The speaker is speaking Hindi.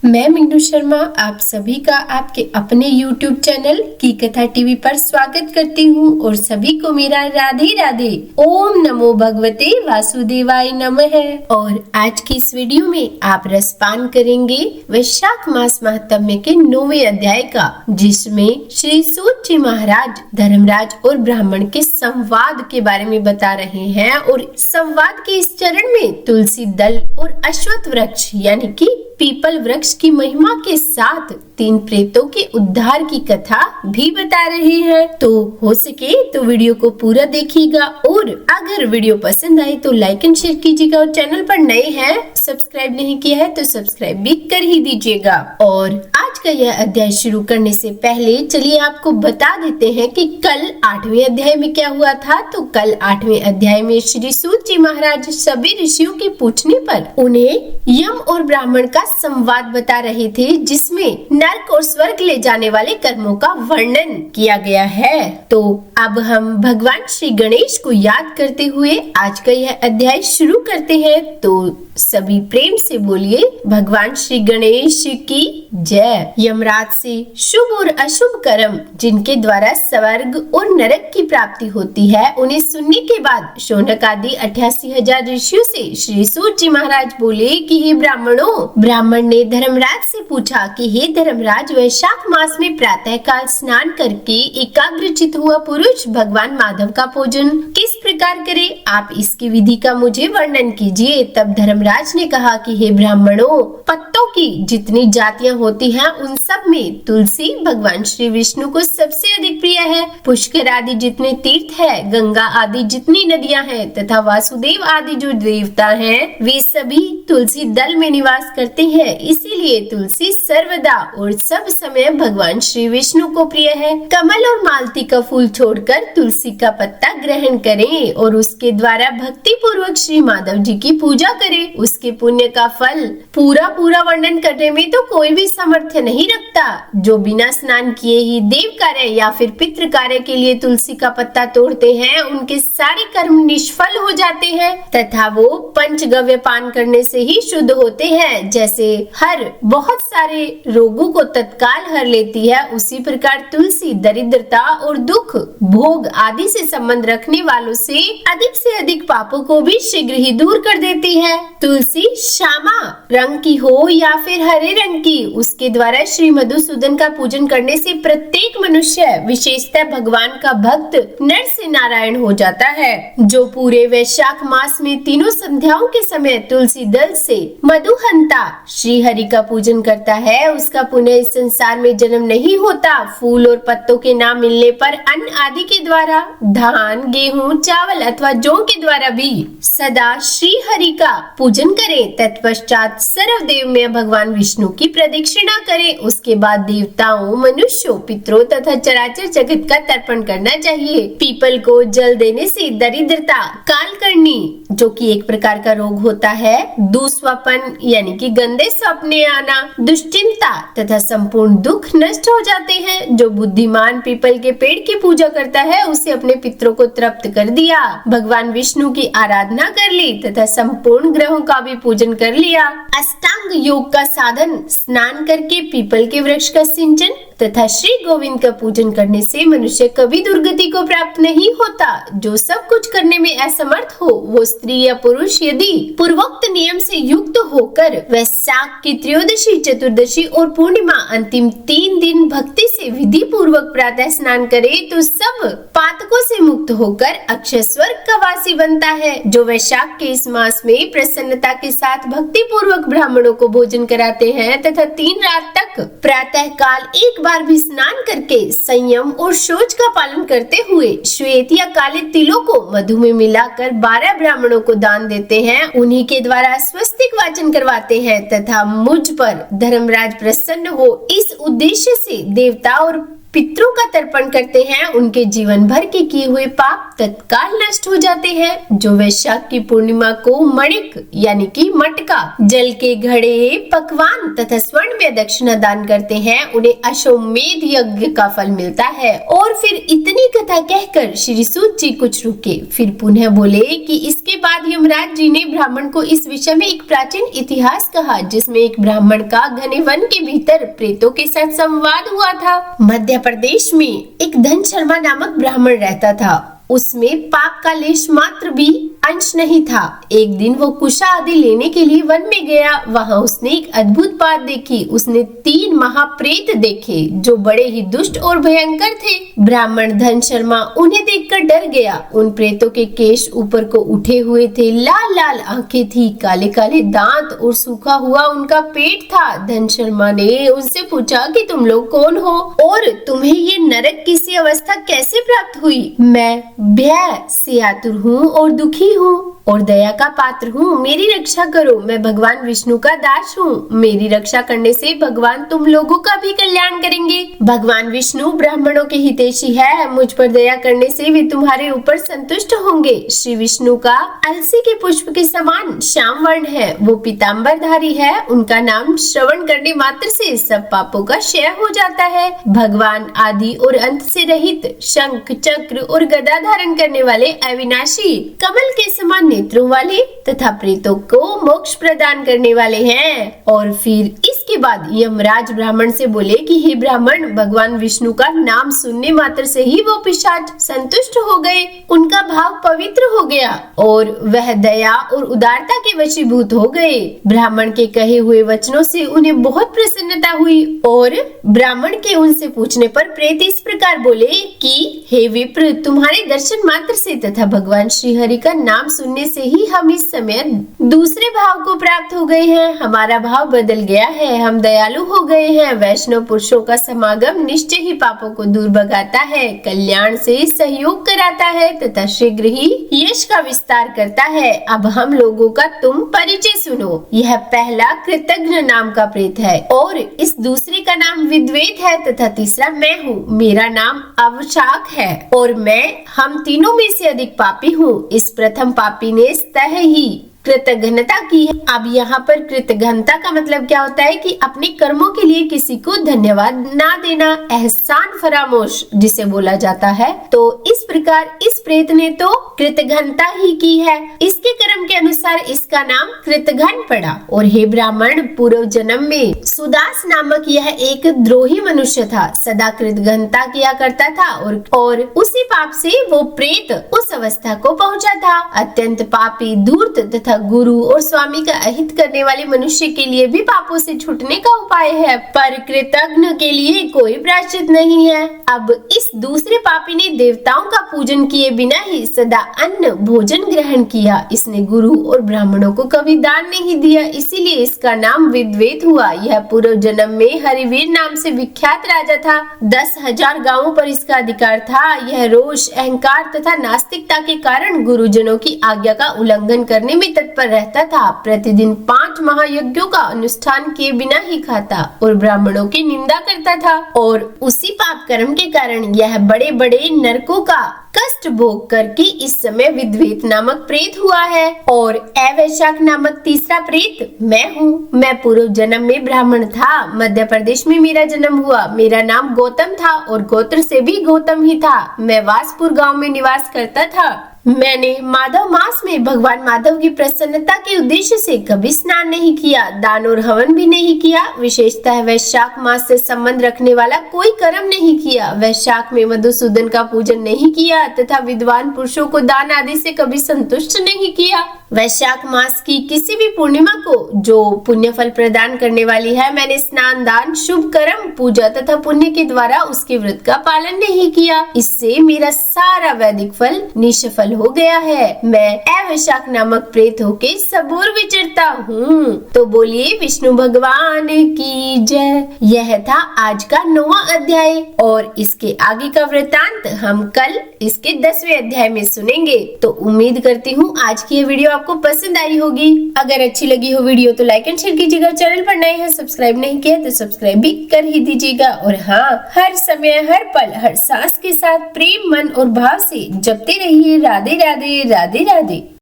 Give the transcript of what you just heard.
मैं मीनू शर्मा आप सभी का आपके अपने YouTube चैनल की कथा टीवी पर स्वागत करती हूँ और सभी को मेरा राधे राधे। ओम नमो भगवते वासुदेवाय नमः। और आज की इस वीडियो में आप रसपान करेंगे वैशाख मास महात्म्य के 9वें अध्याय का, जिसमें श्री सूत जी महाराज धर्मराज और ब्राह्मण के संवाद के बारे में बता रहे हैं। और संवाद के इस चरण में तुलसी दल और अश्वत्थ वृक्ष यानी कि पीपल वृक्ष की महिमा के साथ 3 प्रेतों के उद्धार की कथा भी बता रहे हैं। तो हो सके तो वीडियो को पूरा देखिएगा और अगर वीडियो पसंद आए तो लाइक एंड शेयर कीजिएगा और चैनल पर नए हैं सब्सक्राइब नहीं किया है तो सब्सक्राइब भी कर ही दीजिएगा। और आज का यह अध्याय शुरू करने से पहले चलिए आपको बता देते हैं कि कल 8वें अध्याय में क्या हुआ था। तो कल 8वें अध्याय में श्री सूत जी महाराज सभी ऋषियों के पूछने पर उन्हें यम और ब्राह्मण का संवाद बता रहे थे, जिसमें नरक और स्वर्ग ले जाने वाले कर्मों का वर्णन किया गया है। तो अब हम भगवान श्री गणेश को याद करते हुए आज का यह अध्याय शुरू करते हैं। तो सभी प्रेम से बोलिए भगवान श्री गणेश की जय। यमराज से शुभ और अशुभ कर्म जिनके द्वारा स्वर्ग और नरक की प्राप्ति होती है, उन्हें सुनने के बाद शौनक आदि 88,000 ऋषियों से श्री सूत जी महाराज बोले कि हे ब्राह्मणों। ब्राह्मण ने धर्मराज से पूछा कि हे धर्मराज, वैशाख मास में प्रातः काल स्नान करके एकाग्रचित हुआ पुरुष भगवान माधव का पूजन किस प्रकार करे, आप इसकी विधि का मुझे वर्णन कीजिए। तब धर्मराज ने कहा कि हे ब्राह्मणों, पत्तों की जितनी जातियां होती हैं उन सब में तुलसी भगवान श्री विष्णु को सबसे अधिक प्रिय है। पुष्कर आदि जितने तीर्थ है, गंगा आदि जितनी नदियां हैं तथा वासुदेव आदि जो देवता हैं, वे सभी तुलसी दल में निवास करते हैं। इसीलिए तुलसी सर्वदा और सब समय भगवान श्री विष्णु को प्रिय है। कमल और मालती का फूल छोड़कर तुलसी का पत्ता ग्रहण करें और उसके द्वारा भक्ति पूर्वक श्री माधव जी की पूजा करें। उसके पुण्य का फल पूरा वर्णन करने में तो कोई भी सामर्थ्य नहीं रखता। जो बिना स्नान किए ही देव कार्य या फिर पितृ कार्य के लिए तुलसी का पत्ता तोड़ते हैं, उनके सारे कर्म निष्फल हो जाते हैं तथा वो पंचगव्य पान करने से ही शुद्ध होते हैं। जैसे हर बहुत सारे रोगों को तत्काल हर लेती है, उसी प्रकार तुलसी दरिद्रता और दुख भोग आदि से संबंध रखने वालों से अधिक पापों को भी शीघ्र ही दूर कर देती है। तुलसी श्यामा रंग की हो या फिर हरे रंग की, उसके द्वारा श्री मधुसूदन का पूजन करने से प्रत्येक मनुष्य विशेषतः भगवान का भक्त नर से नारायण हो जाता है। जो पूरे वैशाख मास में तीनों संध्याओं के समय तुलसी दल से मधुहंता श्री हरि का पूजन करता है, उसका पुनः इस संसार में जन्म नहीं होता। फूल और पत्तों के नाम मिलने पर अन्न आदि के द्वारा, धान गेहूं चावल अथवा जौ के द्वारा भी सदा श्री हरि का पूजन करें। तत्पश्चात सर्वदेव में भगवान विष्णु की प्रदक्षिणा करें। उसके बाद देवताओं, मनुष्यों, पितरों तथा चराचर जगत का तर्पण करना चाहिए। पीपल को जल देने से दरिद्रता, कालकर्णी जो कि एक प्रकार का रोग होता है, दुस्वपन यानी कि गंदे सपने आना, दुश्चिंता तथा संपूर्ण दुख नष्ट हो जाते हैं। जो बुद्धिमान पीपल के पेड़ की पूजा करता है, उसे अपने पितरों को तृप्त कर दिया। भगवान विष्णु की आराधना कर ली तथा संपूर्ण ग्रहों का भी पूजन कर लिया। अष्टांग योग का साधन स्नान करके पीपल के वृक्ष का सिंचन तथा श्री गोविंद का पूजन करने से मनुष्य कभी दुर्गति को प्राप्त नहीं होता। जो सब कुछ करने में असमर्थ हो, वो स्त्री या पुरुष यदि पूर्वोक्त नियम से युक्त होकर वैशाख की त्रयोदशी, चतुर्दशी और पूर्णिमा अंतिम 3 दिन भक्ति से विधि पूर्वक प्रातः स्नान करे तो सब पातकों से मुक्त होकर अक्षय स्वर्ग का वासी बनता है। जो वैशाख के इस मास में प्रसन्नता के साथ भक्ति पूर्वक ब्राह्मणों को भोजन कराते हैं तथा 3 रात तक प्रातः काल एक बार भी स्नान करके संयम और शौच का पालन करते हुए श्वेत या काले तिलों को मधु में मिलाकर 12 ब्राह्मणों को दान देते हैं, उन्हीं के द्वारा स्वस्तिक वाचन करवाते हैं तथा मुझ पर धर्मराज प्रसन्न हो, इस उद्देश्य से देवता और पितरों का तर्पण करते हैं, उनके जीवन भर के किए हुए पाप तत्काल नष्ट हो जाते हैं। जो वैशाख की पूर्णिमा को मणिक यानी कि मटका, जल के घड़े, पकवान तथा स्वर्ण में दक्षिणा दान करते हैं, उन्हें अश्वमेध यज्ञ का फल मिलता है। और फिर इतनी कथा कहकर श्री सूत जी कुछ रुके, फिर पुनः बोले कि इसके बाद यमराज जी ने ब्राह्मण को इस विषय में एक प्राचीन इतिहास कहा, जिसमें एक ब्राह्मण का घने वन के भीतर प्रेतों के साथ संवाद हुआ था। मध्य प्रदेश में एक धन शर्मा नामक ब्राह्मण रहता था। उसमें पाप का लेश मात्र भी अंश नहीं था। एक दिन वो कुशा आदि लेने के लिए वन में गया। वहाँ उसने एक अद्भुत बात देखी। उसने 3 महाप्रेत देखे जो बड़े ही दुष्ट और भयंकर थे। ब्राह्मण धन शर्मा उन्हें देखकर डर गया। उन प्रेतों के केश ऊपर को उठे हुए थे, लाल लाल आंखें थी, काले काले दांत और सूखा हुआ उनका पेट था। धन शर्मा ने उनसे पूछा कि तुम लोग कौन हो और तुम्हें ये नरक की सी अवस्था कैसे प्राप्त हुई? मैं भय से आतुर हूँ और दुखी हूँ और दया का पात्र हूँ, मेरी रक्षा करो। मैं भगवान विष्णु का दास हूँ। मेरी रक्षा करने से भगवान तुम लोगों का भी कल्याण करेंगे। भगवान विष्णु ब्राह्मणों के हितैषी है। मुझ पर दया करने से वे तुम्हारे ऊपर संतुष्ट होंगे। श्री विष्णु का अलसी के पुष्प के समान श्याम वर्ण है। वो पीताम्बरधारी है। उनका नाम श्रवण करने मात्र से सब पापों का क्षय हो जाता है। भगवान आदि और अंत से रहित, शंख चक्र और गदा धारण करने वाले, अविनाशी, कमल के समान नेत्रों वाले तथा प्रेतों को मोक्ष प्रदान करने वाले हैं। और फिर इसके बाद यमराज ब्राह्मण से बोले कि हे ब्राह्मण, भगवान विष्णु का नाम सुनने मात्र से ही वो पिशाच संतुष्ट हो गए। उनका भाव पवित्र हो गया और वह दया और उदारता के वशीभूत हो गए। ब्राह्मण के कहे हुए वचनों से उन्हें बहुत प्रसन्नता हुई और ब्राह्मण के उनसे पूछने पर प्रेत इस प्रकार बोले कि हे विप्र, तुम्हारे दर्शन मात्र से तथा भगवान श्री हरि का नाम सुनने से ही हम इस समय दूसरे भाव को प्राप्त हो गए हैं। हमारा भाव बदल गया है। हम दयालु हो गए हैं। वैष्णव पुरुषों का समागम निश्चय ही पापों को दूर भगाता है, कल्याण से सहयोग कराता है तथा शीघ्र ही यश का विस्तार करता है। अब हम लोगों का तुम परिचय सुनो। यह पहला कृतघ्न नाम का प्रेत है और इस दूसरे का नाम विद्वेत है तथा तीसरा मैं हूँ। मेरा नाम अवशाक है और हम तीनों में से अधिक पापी हूँ। इस प्रथम पापी ने स्वतः ही कृतघ्नता की है। अब यहाँ पर कृतघ्नता का मतलब क्या होता है कि अपने कर्मों के लिए किसी को धन्यवाद ना देना, एहसान फरामोश जिसे बोला जाता है। तो इस प्रकार इस प्रेत ने तो कृतघ्नता ही की है। इसके कर्म के अनुसार इसका नाम कृतघ्न पड़ा। और हे ब्राह्मण, पूर्व जन्म में सुदास नामक यह एक द्रोही मनुष्य था, सदा कृतघ्नता किया करता था और उसी पाप से वो प्रेत उस अवस्था को पहुंचा था। अत्यंत पापी, धूर्त तथा गुरु और स्वामी का अहित करने वाले मनुष्य के लिए भी पापों से छूटने का उपाय है, पर कृतघ्न के लिए कोई प्रायश्चित नहीं है। अब इस दूसरे पापी ने देवताओं का पूजन किए बिना ही सदा अन्न भोजन ग्रहण किया। इसने गुरु और ब्राह्मणों को कभी दान नहीं दिया, इसीलिए इसका नाम विद्वेत हुआ। यह पूर्व जन्म में हरिवीर नाम से विख्यात राजा था। 10,000 गांवों पर इसका अधिकार था। यह रोष, अहंकार तथा नास्तिकता के कारण गुरुजनों की आज्ञा का उल्लंघन करने में तत्पर रहता था। प्रतिदिन 5 महायज्ञों का अनुष्ठान किए बिना ही खाता और ब्राह्मणों की निंदा करता था। और उसी पाप कर्म के कारण यह बड़े बड़े नरकों का कष्ट भोग करके इस समय विद्वेत नामक प्रेत हुआ है। और अवैशाख नामक तीसरा प्रेत मैं हूँ। मैं पूर्व जन्म में ब्राह्मण था। मध्य प्रदेश में मेरा जन्म हुआ। मेरा नाम गौतम था और गोत्र से भी गौतम ही था। मैं वासपुर गांव में निवास करता था। मैंने माधव मास में भगवान माधव की प्रसन्नता के उद्देश्य से कभी स्नान नहीं किया, दान और हवन भी नहीं किया। विशेषतः वैशाख मास से संबंध रखने वाला कोई कर्म नहीं किया। वैशाख में मधुसूदन का पूजन नहीं किया तथा विद्वान पुरुषों को दान आदि से कभी संतुष्ट नहीं किया। वैशाख मास की किसी भी पूर्णिमा को जो पुण्य फल प्रदान करने वाली है, मैंने स्नान, दान, शुभ कर्म, पूजा तथा पुण्य के द्वारा उसके व्रत का पालन नहीं किया। इससे मेरा सारा वैदिक फल निष्फल सफल हो गया है। मैं अवशाक नामक प्रेत होके सबूर विचरता हूँ। तो बोलिए विष्णु भगवान की जय। यह था आज का 9वां अध्याय और इसके आगे का वृतांत हम कल इसके 10वें अध्याय में सुनेंगे। तो उम्मीद करती हूँ आज की ये वीडियो आपको पसंद आई होगी। अगर अच्छी लगी हो वीडियो तो लाइक एंड शेयर कीजिएगा। चैनल पर नए हैं, सब्सक्राइब नहीं किया तो सब्सक्राइब भी कर ही दीजिएगा। और हाँ, हर समय हर पल हर सांस के साथ प्रेम मन और भाव से जपते रहिए राधे राधे राधे राधे।